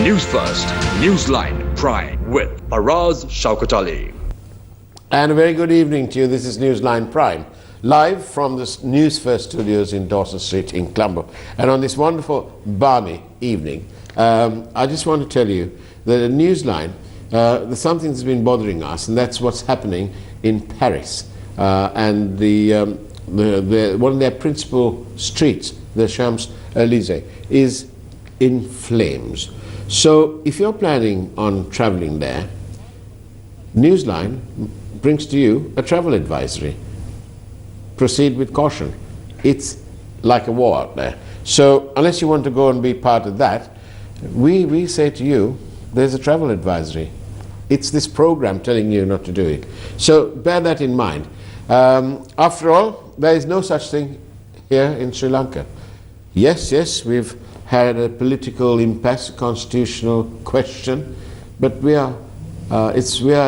News First, Newsline Prime with Faraz Shaukatali. And a very good evening to you. This is Newsline Prime, live from the Newsfirst studios in Dawson Street in Colombo. And on this wonderful balmy evening, I just want to tell you that at Newsline, there's something that's been bothering us, and that's what's happening in Paris. And one of their principal streets, the Champs-Élysées, is in flames. So if you're planning on traveling there, Newsline brings to you a travel advisory. Proceed with caution. It's like a war out there. So unless you want to go and be part of that, we say to you, there's a travel advisory. It's this program telling you not to do it. So bear that in mind. After all, there is no such thing here in Sri Lanka. Yes, we've had a political impasse, constitutional question, but we are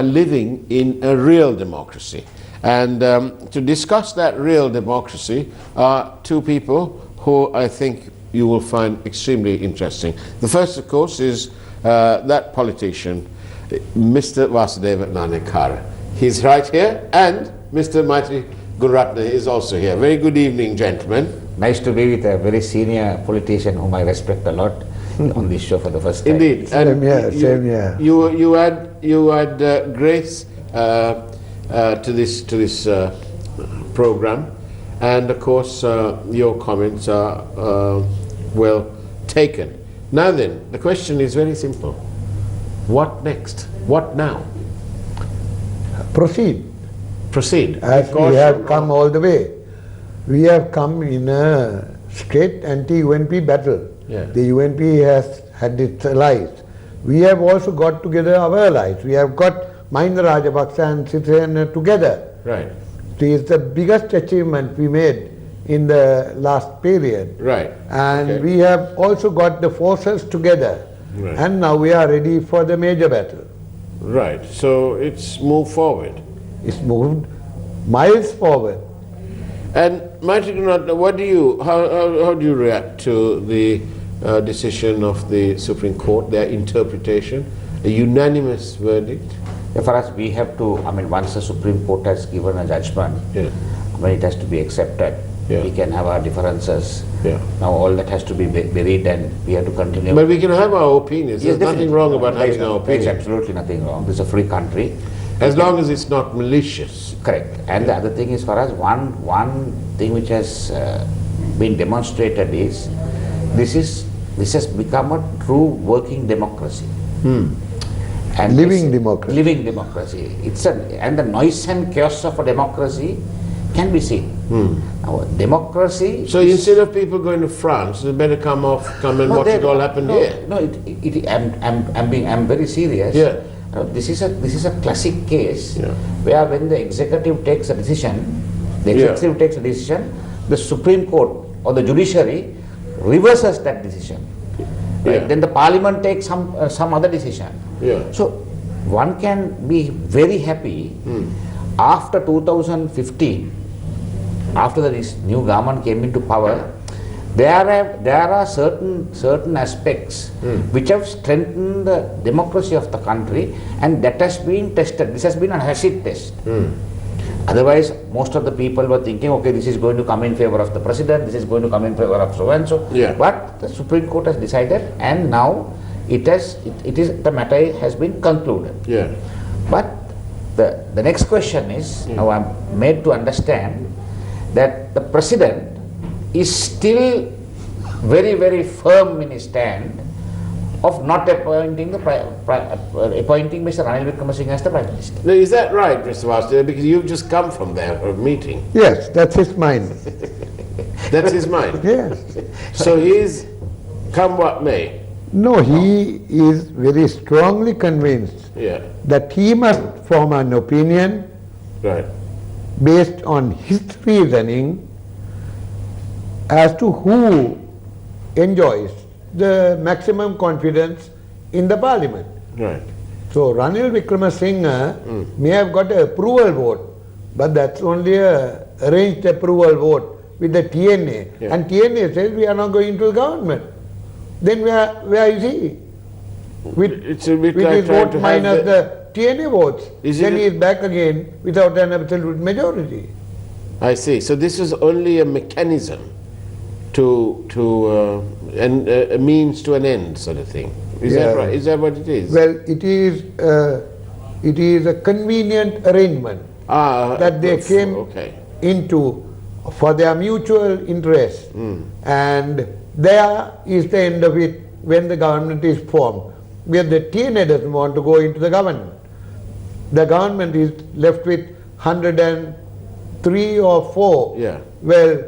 living in a real democracy. And to discuss that real democracy are two people who I think you will find extremely interesting. The first, of course, is that politician, Mr. Vasudeva Maithri. He's right here, and Mr. Maithri Guratna is also here. Very good evening, gentlemen. Nice to be with a very senior politician whom I respect a lot on this show for the first time. Indeed. Same here. You add grace to this program, and of course your comments are well taken. Now then, the question is very simple. What next? What now? Proceed. As we have come all the way. We have come in a straight anti-UNP battle. Yeah. The UNP has had its allies. We have also got together our allies. We have got Mahinda Rajapaksa and Sirisena together. Right. It is the biggest achievement we made in the last period. Right. And okay. we have also got the forces together. Right. And now we are ready for the major battle. Right. So it's moved forward. It's moved miles forward. And Maithri Guratna, how do you react to the decision of the Supreme Court, their interpretation, a unanimous verdict? For us, we have to, once the Supreme Court has given a judgment, it has to be accepted. We can have our differences. Now all that has to be buried and we have to continue. But we can have our opinions. Yes, There's nothing wrong about having our opinions. There's absolutely nothing wrong. This is a free country. As long as it's not malicious. Correct. And the other thing is, for us, one thing which has been demonstrated is this has become a true working democracy. And living democracy. Living democracy. And the noise and chaos of a democracy can be seen. Now, democracy. So instead of people going to France, they better come and watch it all happen here. No, I'm very serious. Yeah. This is a classic case where when the executive takes a decision, the Supreme Court or the judiciary reverses that decision. Right? Then the parliament takes some other decision. So one can be very happy after 2015, after this new government came into power. There are certain aspects which have strengthened the democracy of the country, and that has been tested. This has been an acid test. Otherwise, most of the people were thinking, okay, this is going to come in favor of the president, this is going to come in favor of so and so. But the Supreme Court has decided, and now the matter has been concluded. But the next question is, now I'm made to understand that the president is still very, very firm in his stand of not appointing Mr. Ranil Wickremesinghe as the Prime Minister. Now, is that right, Mr. Vasudeva? Because you've just come from there for a meeting. Yes, that's his mind. That's his mind? Yes. So he's come what may? No, he is very strongly convinced that he must form an opinion based on his reasoning as to who enjoys the maximum confidence in the parliament. So Ranil Wickremesinghe may have got an approval vote, but that's only a arranged approval vote with the TNA, and TNA says we are not going to the government. Then where is he? It's a bit with like his trying vote to have minus the TNA votes. Is Then it he is back again without an absolute majority. I see. So this is only a mechanism and a means to an end, sort of thing. Is that right? Is that what it is? Well, it is a convenient arrangement that they came into for their mutual interest, and there is the end of it when the government is formed, where the TNA doesn't want to go into the government. The government is left with 103 or 4. Yeah. Well,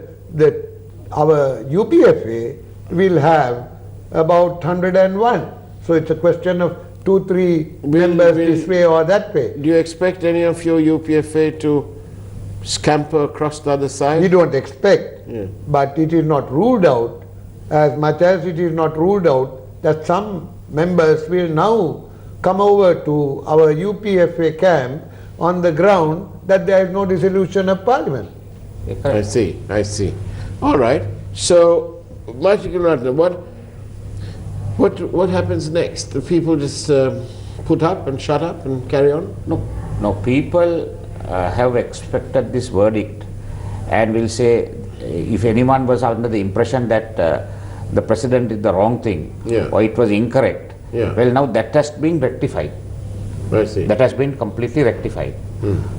our UPFA will have about 101. So it's a question of 2-3 members this way or that way. Do you expect any of your UPFA to scamper across the other side? We don't expect, but it is not ruled out, as much as it is not ruled out that some members will now come over to our UPFA camp on the ground that there is no dissolution of parliament. I see, I see. All right. So, what happens next? The people just put up and shut up and carry on? No, people have expected this verdict and will say, if anyone was under the impression that the president did the wrong thing or it was incorrect, well, now that has been rectified. I see. That has been completely rectified.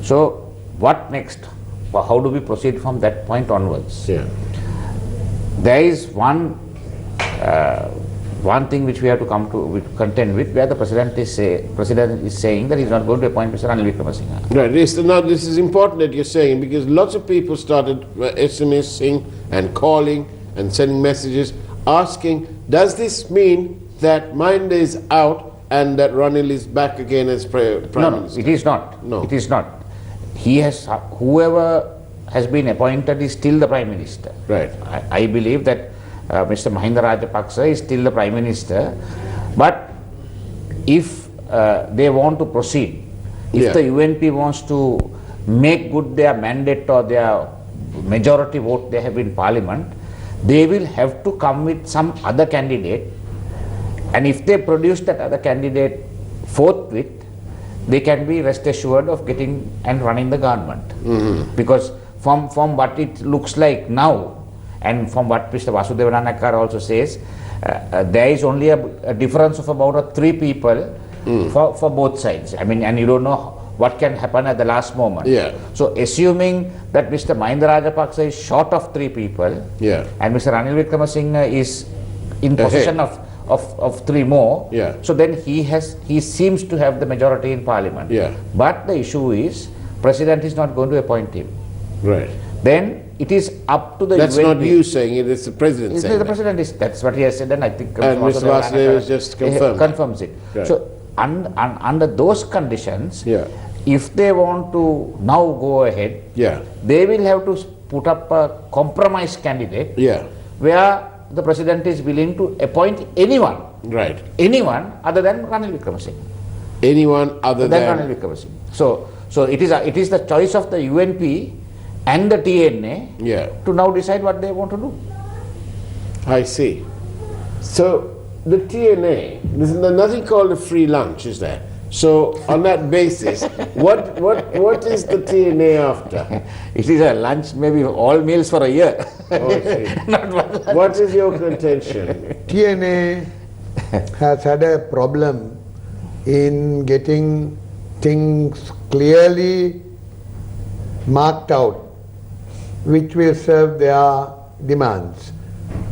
So what next? How do we proceed from that point onwards? There is one thing which we have to contend with, where the president is saying that he is not going to appoint Mr. Ranil Wickremesinghe. Right. Now this is important that you're saying, because lots of people started SMSing and calling and sending messages asking, does this mean that Mahinda is out and that Ranil is back again as Prime Minister? No, it is not. No. It is not. Whoever has been appointed is still the Prime Minister. Right. I believe that Mr. Mahinda Rajapaksa is still the Prime Minister, but if they want to proceed, if the UNP wants to make good their mandate or their majority vote they have in Parliament, they will have to come with some other candidate, and if they produce that other candidate forthwith, they can be rest assured of getting and running the government. Because from what it looks like now, and from what Mr. Vasudeva Maithri also says, there is only a difference of about 3 people for both sides. I mean, and you don't know what can happen at the last moment. So assuming that Mr. Mahinda Rajapaksa is short of 3 people, and Mr. Ranil Wickremesinghe is in possession of 3 more, so then he seems to have the majority in Parliament. But the issue is, President is not going to appoint him. Right. Then it is up to the That's UNP. not you saying it, it's the President saying The that. President is, that's what he has said, and I think And Mr. Vasudeva just confirms it. Right. So under those conditions, if they want to now go ahead, they will have to put up a compromise candidate where the President is willing to appoint anyone. Right. Anyone other than Ranil Wickremesinghe. Anyone other than Ranil Wickremesinghe. So it is the choice of the UNP and the TNA to now decide what they want to do. I see. So the TNA, there's nothing called a free lunch, is there? So on that basis, what is the TNA after? It is a lunch, maybe all meals for a year. Oh, I see. Not one lunch. What is your contention? TNA has had a problem in getting things clearly marked out which will serve their demands.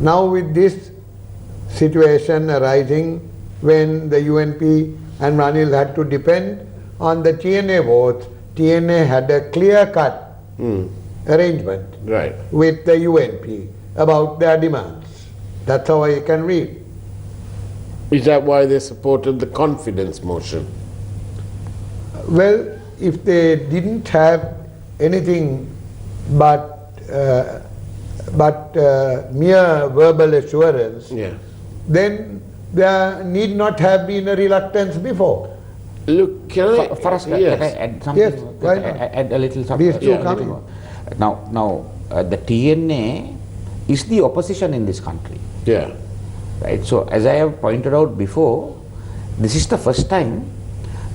Now with this situation arising when the UNP and Ranil had to depend on the TNA votes, TNA had a clear-cut arrangement with the UNP about their demands. That's how I can read. Is that why they supported the confidence motion? Well, if they didn't have anything but mere verbal assurance, then there need not have been a reluctance before. Look, can I add something? Yes, why not? Add a little something. These two coming. Now, the TNA is the opposition in this country. Right. So, as I have pointed out before, this is the first time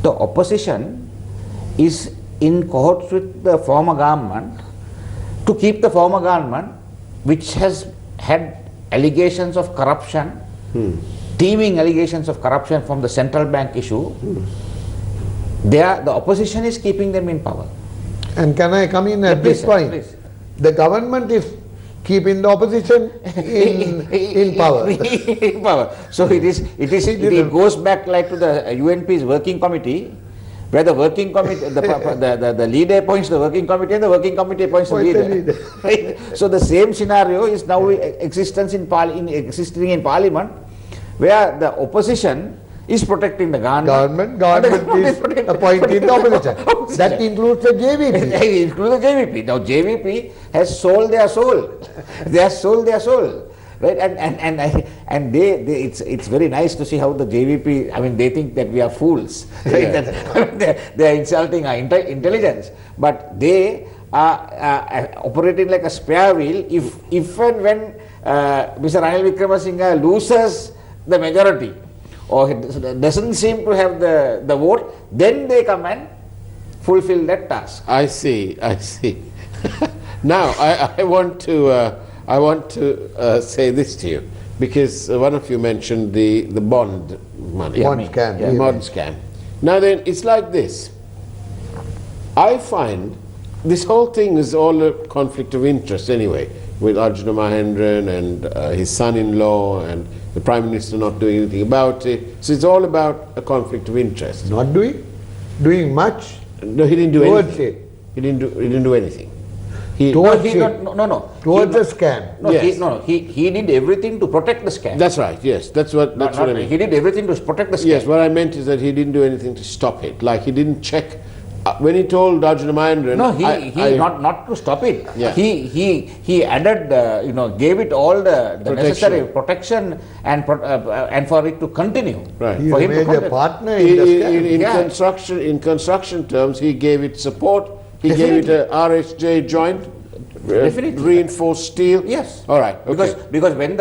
the opposition is in cohorts with the former government to keep the former government, which has had allegations of corruption, teeming allegations of corruption from the central bank issue. The opposition is keeping them in power. And can I come in at this point? Please. The government is keeping the opposition in power. In power. So it goes back like to the UNP's working committee, where the working committee, the leader appoints the working committee and the working committee appoints the leader. Right? So the same scenario is now existing in parliament, where the opposition is protecting the government. Government is appointing the opposition. That includes the JVP. It includes the JVP. Now JVP has sold their soul. They have sold their soul. Right? And it's very nice to see how the JVP, I mean, they think that we are fools. Right? Yeah. They are insulting our intelligence. But they are operating like a spare wheel. If and when Mr. Ranil Wickremesinghe loses the majority, or doesn't seem to have the vote, then they come and fulfill that task. I see. Now, I want to say this to you, because one of you mentioned the bond money. Bond scam. Yeah, bond scam. Now then, it's like this. I find this whole thing is all a conflict of interest anyway, with Arjuna Mahendran and his son-in-law and the Prime Minister not doing anything about it. So it's all about a conflict of interest. Not doing much. No, he didn't do towards anything. it. He didn't do anything. Towards Towards the scam. No, yes. He did everything to protect the scam. That's right. Yes, that's what I mean. He did everything to protect the scam. Yes, what I meant is that he didn't do anything to stop it. Like he didn't check. When he told Arjuna Mahendran... No, not to stop it. Yeah. He added, gave it all the necessary protection and for it to continue. Right. He For him to made a partner in the scam. In construction terms, he gave it support. He gave it a RSJ joint, Definitely. reinforced steel. Yes. All right. Okay. Because when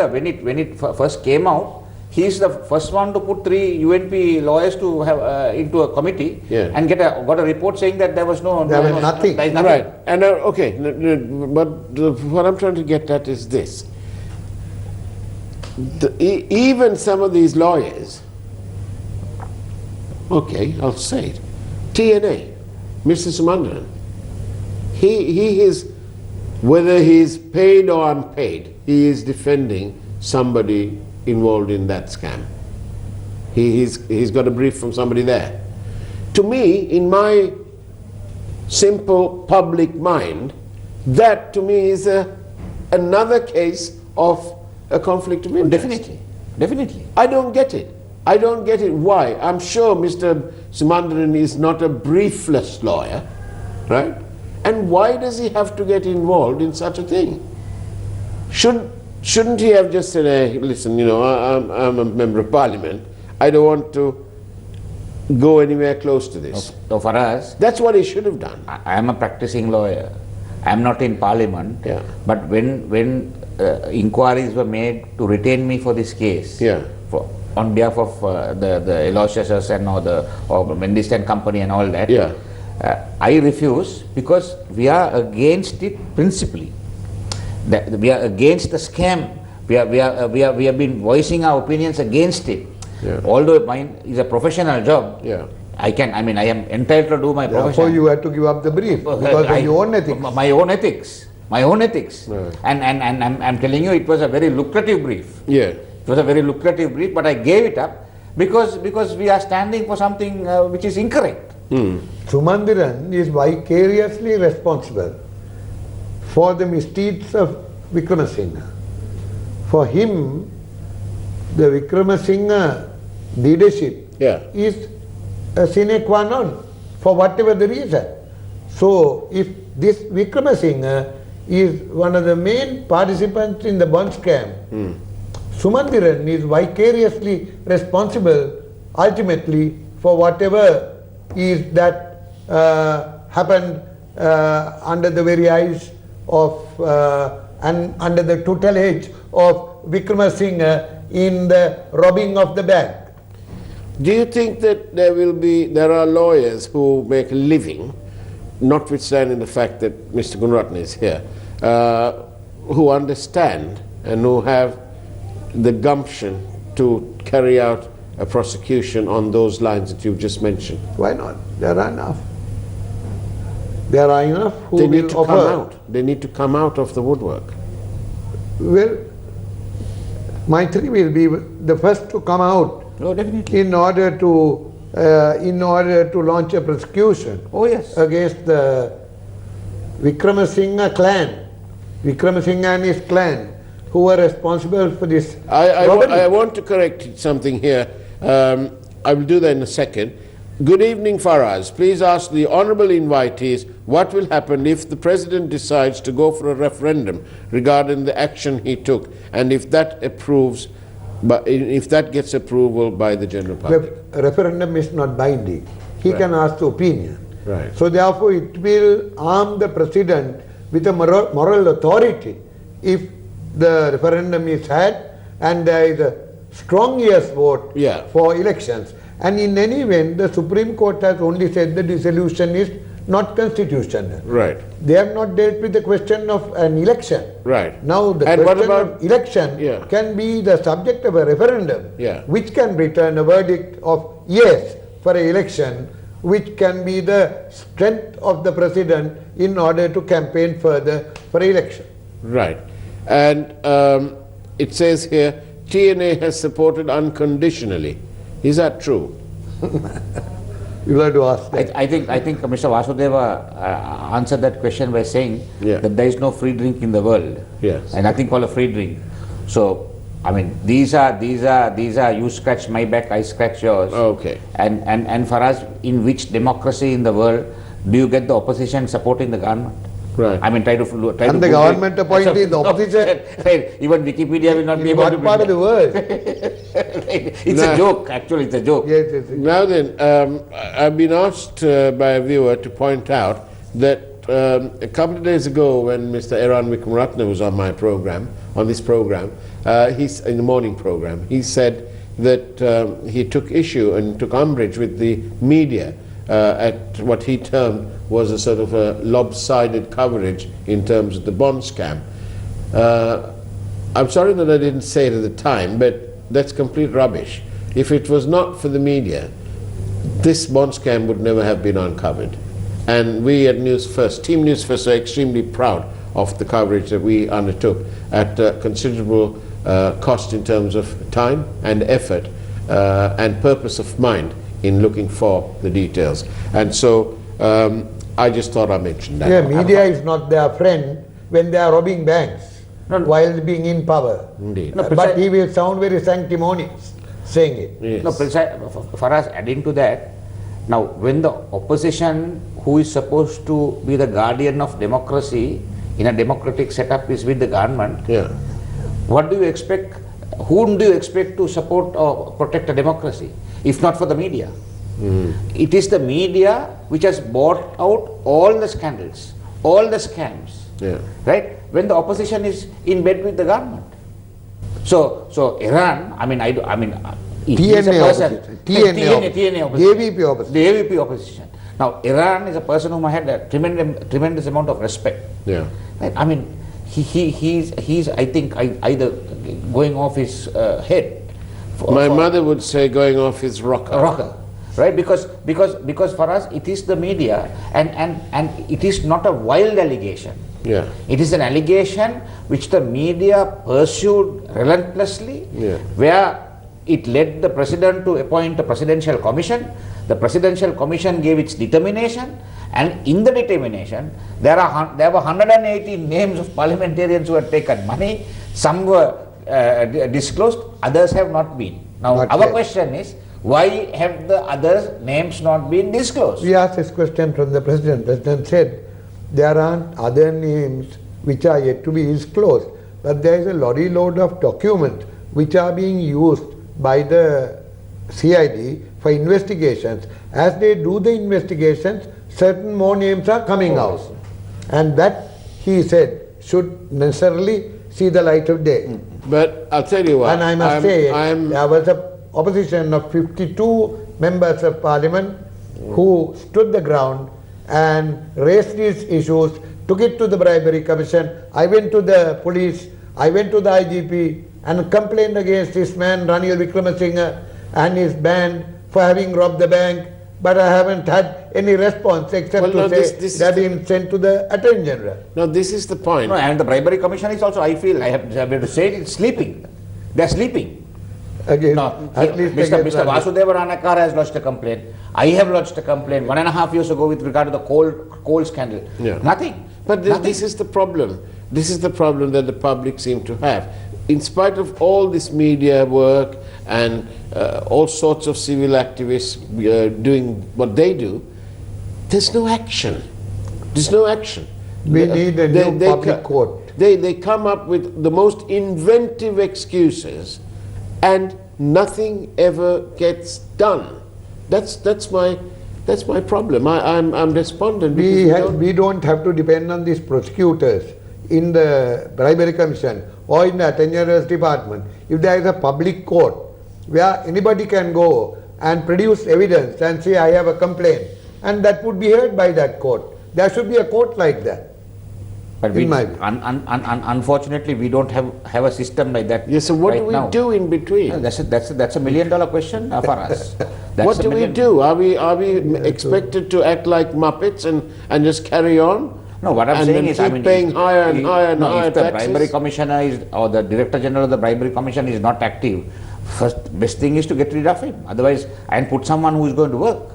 it first came out, he is the first one to put 3 UNP lawyers to have into a committee and got a report saying that there was nothing. Right. And but what I'm trying to get at is this: even some of these lawyers, okay, I'll say it, TNA, Mr. Sumandaran, he is, whether he's paid or unpaid, he is defending somebody involved in that scam. He's got a brief from somebody there. To me, in my simple public mind, that to me is another case of a conflict of interest. Definitely. I don't get it. Why? I'm sure Mr. Sumandaran is not a briefless lawyer, right? And why does he have to get involved in such a thing? Shouldn't he have just said, hey, listen, I'm a member of parliament. I don't want to go anywhere close to this. So Faraz, that's what he should have done. I am a practicing lawyer. I am not in parliament. Yeah. But when inquiries were made to retain me for this case, on behalf of the Eloysius and or Mendes and Company and all that, I refuse, because we are against it principally. We are against the scam. We have been voicing our opinions against it. Although mine is a professional job, I am entitled to do my profession. Therefore you had to give up the brief because of your own ethics. My own ethics. Right. And I'm telling you, it was a very lucrative brief. Yeah. It was a very lucrative brief, but I gave it up because we are standing for something which is incorrect. Sumandaran is vicariously responsible for the misdeeds of Wickremesinghe. For him, the Wickremesinghe leadership is a sine qua non for whatever the reason. So, if this Wickremesinghe is one of the main participants in the bond scam, Sumandaran is vicariously responsible ultimately for whatever is that happened under the very eyes of and under the tutelage of Wickremesinghe in the robbing of the bank. Do you think that there are lawyers who make a living, notwithstanding the fact that Mr. Gunaratne is here, who understand and who have the gumption to carry out a prosecution on those lines that you've just mentioned? Why not? There are enough. There are enough who They need will to offer. come out. They need to come out of the woodwork. Well, Maithri will be the first to come out. Oh, definitely. In order to launch a prosecution. Oh, yes. Against the Vikramasinghe clan, Vikramasinghe and his clan, who were responsible for this. I want to correct something here. I will do that in a second. Good evening, Faraz. Please ask the honourable invitees what will happen if the President decides to go for a referendum regarding the action he took, and if that approves, but if that gets approval by the general public. Referendum is not binding. He can ask the opinion. Right. So therefore it will arm the President with a moral authority if the referendum is had and there is a strong yes vote for elections. And in any event, the Supreme Court has only said the dissolution is not constitutional. Right. They have not dealt with the question of an election. Right. Now the And what question about- of election can be the subject of a referendum, which can return a verdict of yes for an election, which can be the strength of the President in order to campaign further for election. Right. And it says here, TNA has supported unconditionally. Is that true? You have to ask that. I think Mr. Vasudeva answered that question by saying that there is no free drink in the world. Yes. And nothing called a free drink. So, I mean, these are you scratch my back, I scratch yours. Okay. And for us, in which democracy in the world do you get the opposition supporting the government? Right. I mean, try to And the government appointed the opposition. Right. Even Wikipedia will not be able to. What part of the world? It's a joke. Actually, it's a joke. Yes. Now then, I've been asked by a viewer to point out that a couple of days ago when Mr. Eran Wickramaratne was on my program, on this program, he's in the morning program, he said that he took issue and took umbrage with the media at what he termed was a sort of a lopsided coverage in terms of the bond scam. I'm sorry that I didn't say it at the time, but that's complete rubbish. If it was not for the media, this bond scam would never have been uncovered. And we at Newsfirst, Team Newsfirst, are extremely proud of the coverage that we undertook at considerable cost in terms of time and effort and purpose of mind in looking for the details. And so I just thought I'd mention that. Yeah, media is not their friend when they are robbing banks while being in power. Indeed. But he will sound very sanctimonious saying it. Yes. No, for us, adding to that, now when the opposition, who is supposed to be the guardian of democracy in a democratic setup, is with the government, what do you expect? Whom do you expect to support or protect a democracy, if not for the media? It is the media which has bought out all the scandals, all the scams, right? When the opposition is in bed with the government. So Iran, he is a person, TNA opposition, JVP opposition. The AVP opposition. Now Iran is a person whom I had a tremendous amount of respect. Yeah. Right? I mean, he's I think either going off his head. My mother would say going off his rocker. Right? Because for us it is the media and it is not a wild allegation. Yeah. It is an allegation which the media pursued relentlessly, where it led the president to appoint a presidential commission. The presidential commission gave its determination, and in the determination there were 180 names of parliamentarians who had taken money. Some were disclosed, others have not been. Now our question is, why have the other names not been disclosed? We asked this question from the President. The President said there aren't other names which are yet to be disclosed, but there is a lorry load of documents which are being used by the CID for investigations. As they do the investigations, certain more names are coming out. And that, he said, should necessarily see the light of day. But I'll tell you what. And I must say, there was a opposition of 52 members of parliament who stood the ground and raised these issues, took it to the bribery commission. I went to the police, I went to the IGP and complained against this man Ranil Wickremesinghe and his band for having robbed the bank, but I haven't had any response except to say that been sent to the Attorney General. Now this is the point. No, and the bribery commission is also, I feel, I have to say, it's sleeping. They are sleeping. Again, No, at least Mr. Vasudeva Maithri has lodged a complaint. I have lodged a complaint 1.5 years ago with regard to the coal scandal. Yeah. Nothing. But this is the problem. This is the problem that the public seem to have. In spite of all this media work and all sorts of civil activists doing what they do, there's no action. There's no action. We need a new public court. They come up with the most inventive excuses and nothing ever gets done. That's my problem. I'm despondent. We don't have to depend on these prosecutors in the bribery commission or in the Attorney General's department. If there is a public court where anybody can go and produce evidence and say, I have a complaint, and that would be heard by that court. There should be a court like that. But unfortunately, we don't have a system like that. Yes, so what do we do in between? No, that's $1 million question for us. What do we do? Are we expected to act like Muppets and just carry on? No, what I'm saying is, paying higher and higher and higher if the taxes? bribery commissioner is, or the Director General of the bribery commission is not active, best thing is to get rid of him. Otherwise, and put someone who is going to work.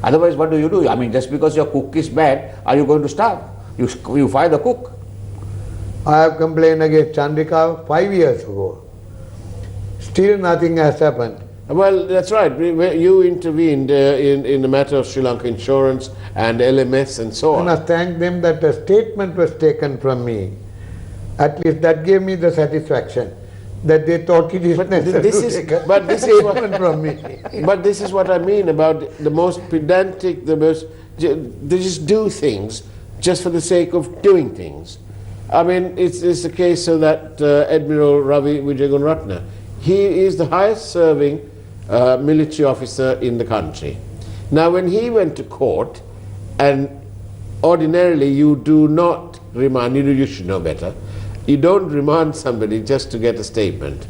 Otherwise, what do you do? I mean, just because your cook is bad, are you going to starve? You fire the cook. I have complained against Chandrika 5 years ago. Still nothing has happened. Well, that's right. You intervened in the matter of Sri Lanka insurance and LMS and so on. I must thank them that a statement was taken from me. At least that gave me the satisfaction that they thought it is necessary to take a statement from me. But this is what I mean about the most pedantic, they just do things just for the sake of doing things. I mean, it's the case of that Admiral Ravi Wijegunratne. He is the highest serving military officer in the country. Now, when he went to court, and ordinarily you do not remand, you should know better, you don't remand somebody just to get a statement.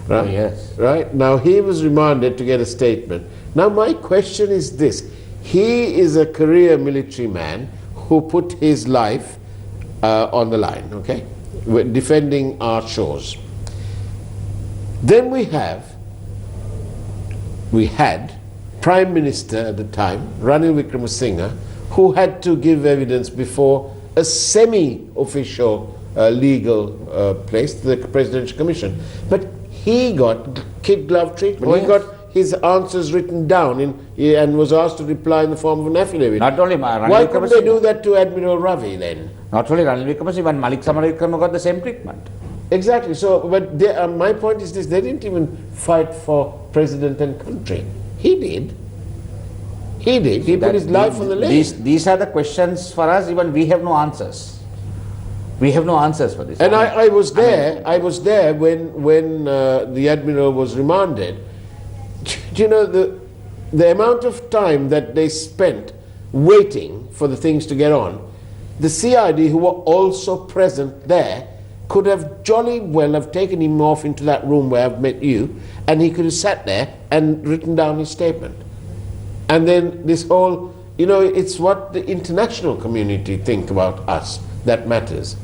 Right? Oh, yes. Right? Now, he was remanded to get a statement. Now, my question is this. He is a career military man who put his life on the line, okay, defending our shores. Then we had Prime Minister at the time, Ranil Wickremesinghe, who had to give evidence before a semi-official legal place, the Presidential Commission. But he got kid glove treatment. Oh, he yes. got his answers written down and was asked to reply in the form of an affidavit. Not only Why couldn't they do that to Admiral Ravi then? Not only Ranil Wickremesinghe, even Malik Samaravikrama got the same treatment. Exactly. So, but my point is this: they didn't even fight for president and country. He did. He did. He put his life on the line. These are the questions for us. Even we have no answers. We have no answers for this. And I was there. I was there when the admiral was remanded. Do you know the amount of time that they spent waiting for the things to get on? The CID, who were also present there, could have jolly well have taken him off into that room where I've met you, and he could have sat there and written down his statement. And then this whole, it's what the international community think about us that matters.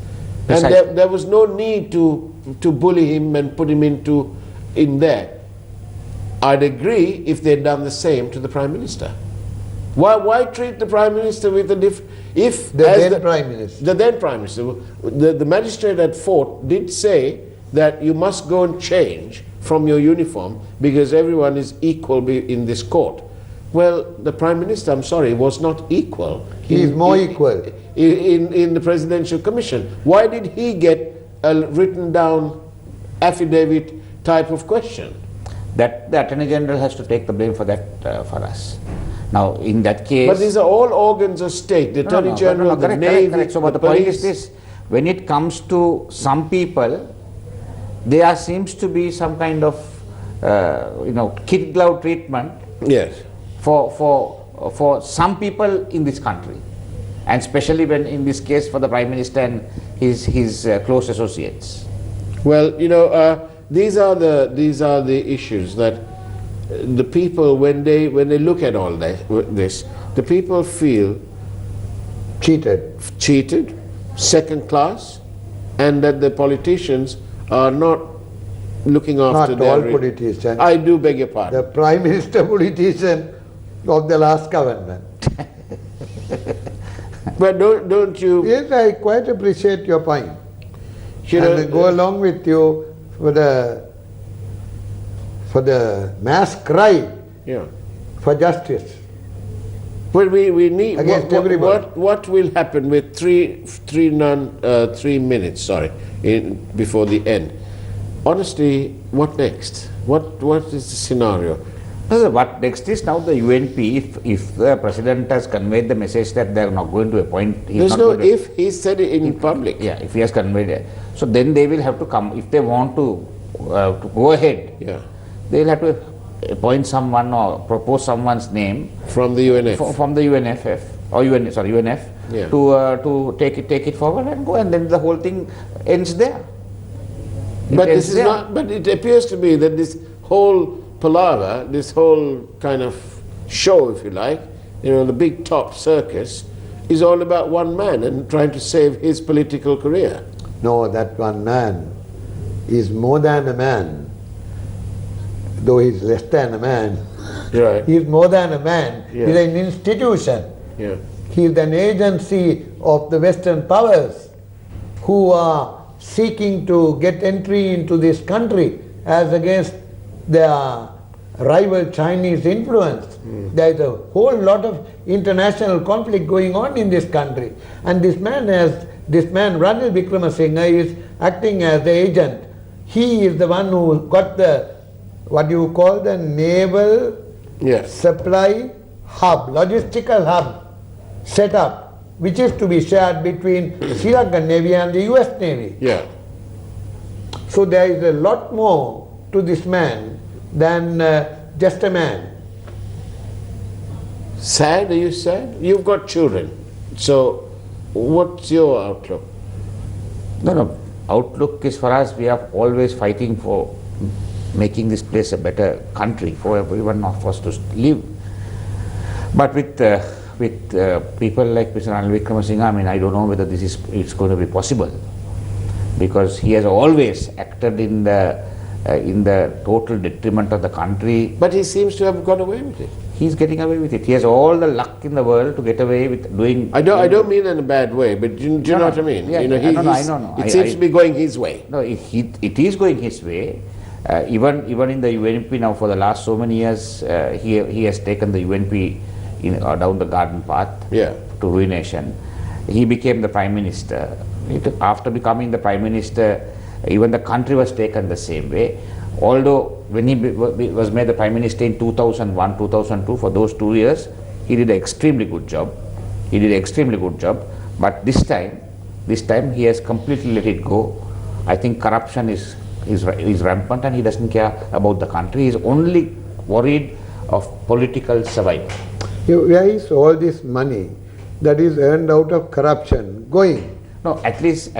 Precisely. And there was no need to bully him and put him in there. I'd agree if they'd done the same to the Prime Minister. Why treat the Prime Minister with a different... Prime Minister. The then Prime Minister. The magistrate at Fort did say that you must go and change from your uniform because everyone is equal in this court. Well, the Prime Minister, I'm sorry, was not equal. He is more equal. In the Presidential Commission. Why did he get a written down affidavit type of question? That the Attorney General has to take the blame for that for us. Now, in that case... But these are all organs of state, the Attorney General, the Navy, correct. So, but the police. point is this, when it comes to some people, there seems to be some kind of kid glove treatment. Yes. For some people in this country, and especially when in this case for the Prime Minister and his close associates. Well, these are the issues that the people, when they look at all this, the people feel cheated, second class, and that the politicians are not looking after Not all politicians. I do beg your pardon. The Prime Minister politician of the last government. But don't you? Yes, I quite appreciate your point. And I go along with you for the mass cry for justice. Well, we need Against everybody. What will happen with 3 minutes? Sorry, before the end. Honestly, what next? What is the scenario? What next is now the UNP, if the President has conveyed the message that they are not going to appoint... There's no if, he said it in public. Yeah, if he has conveyed it. So then they will have to come, if they want to go ahead, they will have to appoint someone or propose someone's name from the UNF. From the UNFF, or UNF, to take it forward and go, and then the whole thing ends there. But it appears to me that this whole palaver, this whole kind of show, if you like, the big top circus, is all about one man and trying to save his political career. No, that one man is more than a man, though he's less than a man. Right. He's more than a man. He's an institution. Yeah. He's an agency of the Western powers who are seeking to get entry into this country as against their rival Chinese influence. There is a whole lot of international conflict going on in this country, and this man Ranil Wickremesinghe is acting as the agent. He is the one who got the, what you call the naval supply hub, logistical hub set up, which is to be shared between Sri Lankan Navy and the US Navy. Yeah. So there is a lot more to this man than just a man. Sad? Are you sad? You've got children. So what's your outlook? No. Outlook is, for us, we are always fighting for making this place a better country for everyone of us to live. But with people like Mr. Ranil Wickremesinghe, I don't know whether it's going to be possible, because he has always acted in the total detriment of the country. But he seems to have got away with it. He's getting away with it. He has all the luck in the world to get away with doing... I don't mean in a bad way, but do you know what I mean? Yeah, I know. It seems to be going his way. No, it is going his way. Even in the UNP now, for the last so many years, he has taken the UNP down the garden path to ruination. He became the Prime Minister. After becoming the Prime Minister, even the country was taken the same way. Although when he was made the Prime Minister in 2001, 2002, for those 2 years, he did an extremely good job. But this time he has completely let it go. I think corruption is rampant, and he doesn't care about the country. He is only worried of political survival. Where is all this money that is earned out of corruption going? No, at least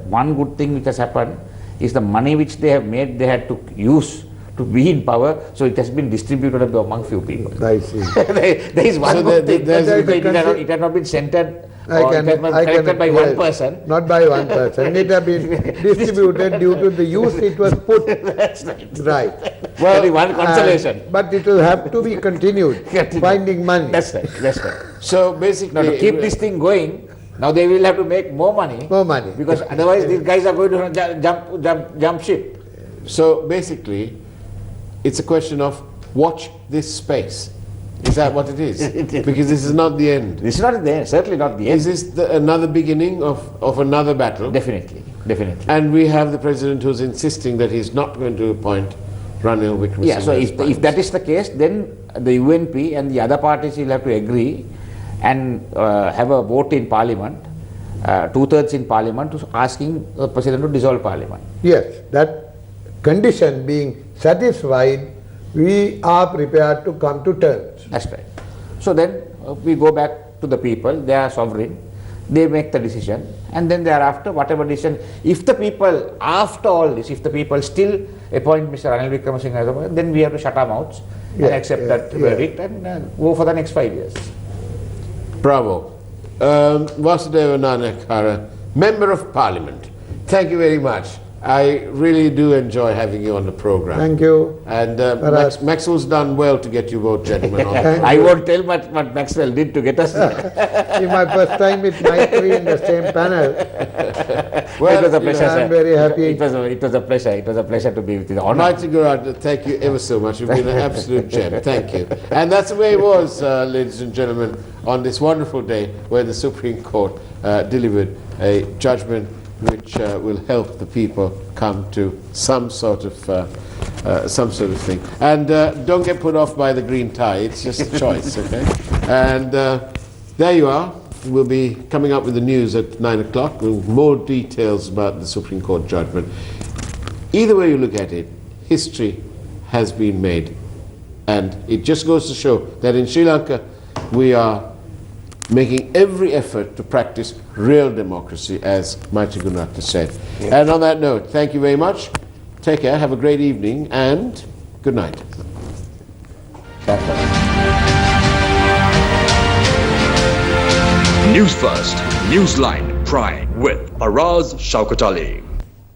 one good thing which has happened is the money which they have made, they had to use to be in power, so it has been distributed among few people. I see. There is one good thing. It had not been centered collected by one person. Not by one person. It has been distributed due to the use it was put. That's right. Right. Well, only one consolation. But it will have to be continued, finding money. That's right. So basically, now, to keep this thing going, now they will have to make more money. Because otherwise these guys are going to jump ship. So basically, it's a question of watch this space. Is that what it is? Because this is not the end. This is not the end, certainly not the end. Is this another beginning of another battle? Definitely. And we have the President who's insisting that he's not going to appoint Ranil Wickremesinghe. Yeah, so if that is the case, then the UNP and the other parties will have to agree and have a vote in Parliament, 2/3 in Parliament, asking the President to dissolve Parliament. Yes, that condition being satisfied, we are prepared to come to terms. That's right. So then we go back to the people, they are sovereign, they make the decision, and then thereafter whatever decision, if the people, after all this, if the people still appoint Mr. Ranil Wickremesinghe as a, then we have to shut our mouths and accept that verdict and go for the next 5 years. Bravo. Vasudeva Nanak, Member of Parliament, thank you very much. I really do enjoy having you on the program. Thank you. And Maxwell's done well to get you both gentlemen on. I won't tell what Maxwell did to get us there. It's my first time with Maithri in the same panel. Well, it was a pleasure, sir. I'm very happy. It was a pleasure. It was a pleasure to be with you. Honor. Mighty Gurad, thank you ever so much. You've been an absolute gem. Thank you. And that's the way it was, ladies and gentlemen, on this wonderful day where the Supreme Court delivered a judgment which will help the people come to some sort of thing. And don't get put off by the green tie. It's just a choice, okay? And there you are. We'll be coming up with the news at 9 o'clock with more details about the Supreme Court judgment. Either way you look at it, history has been made. And it just goes to show that in Sri Lanka, we are making every effort to practice real democracy, as Maithri Gunata said. And on that note, thank you very much. Take care, have a great evening, and good night. News First, Newsline Prime with Faraz Shaukat Ali.